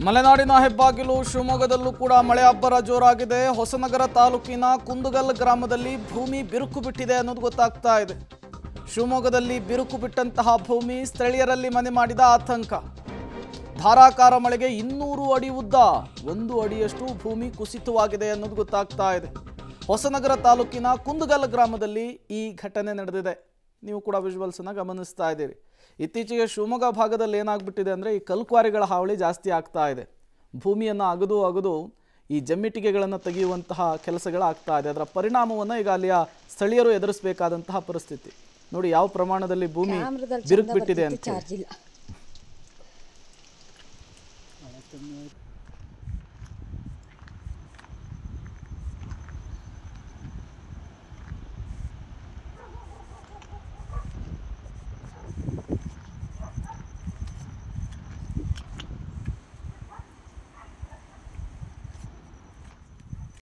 ಮಲೆನಾಡಿನ ಹೆಬ್ಬಾಗಿಲು ಶಿವಮೊಗ್ಗದಲ್ಲೂ ಕೂಡ ಮಳೆ ಅಬ್ಬರ ಜೋರಾಗಿದೆ. ಹೊಸನಗರ ತಾಲೂಕಿನ ಕುಂದಗಲ್ ಗ್ರಾಮದಲ್ಲಿ ಭೂಮಿ ಬಿರುಕು ಬಿಟ್ಟಿದೆ ಅನ್ನೋದು ಗೊತ್ತಾಗ್ತಾ ಇದೆ. ಶಿವಮೊಗ್ಗದಲ್ಲಿ ಬಿರುಕು ಬಿಟ್ಟಂತಹ ಭೂಮಿ ಸ್ಥಳೀಯರಲ್ಲಿ ಮನೆ ಮಾಡಿದ ಆತಂಕ. ಧಾರಾಕಾರ ಮಳೆಗೆ 200 ಅಡಿ ಉದ್ದ 1 ಅಡಿಯಷ್ಟು ಭೂಮಿ ಕುಸಿತವಾಗಿದೆ ಅನ್ನೋದು ಗೊತ್ತಾಗ್ತಾ ಇದೆ. ಹೊಸನಗರ ತಾಲೂಕಿನ ಕುಂದಗಲ್ ಗ್ರಾಮದಲ್ಲಿ ಈ ಘಟನೆ ನಡೆದಿದೆ. ನೀವು ಕೂಡ ವಿಜುವಲ್ಸ್ ಅನ್ನು ಗಮನಿಸ್ತಾ ಇದ್ದೀರಿ. ಇತ್ತೀಚೆಗೆ ಶಿವಮೊಗ್ಗ ಭಾಗದಲ್ಲಿ ಏನಾಗ್ಬಿಟ್ಟಿದೆ ಅಂದರೆ ಈ ಕಲ್ಕ್ವಾರಿಗಳ ಹಾವಳಿ ಜಾಸ್ತಿ ಆಗ್ತಾ ಇದೆ. ಭೂಮಿಯನ್ನು ಅಗದು ಈ ಜಮ್ಮಿಟಿಗೆಗಳನ್ನು ತೆಗೆಯುವಂತಹ ಕೆಲಸಗಳಾಗ್ತಾ ಇದೆ. ಅದರ ಪರಿಣಾಮವನ್ನು ಈಗ ಅಲ್ಲಿಯ ಸ್ಥಳೀಯರು ಎದುರಿಸಬೇಕಾದಂತಹ ಪರಿಸ್ಥಿತಿ. ನೋಡಿ ಯಾವ ಪ್ರಮಾಣದಲ್ಲಿ ಭೂಮಿ ಬಿರುಕು ಬಿಟ್ಟಿದೆ ಅಂತ.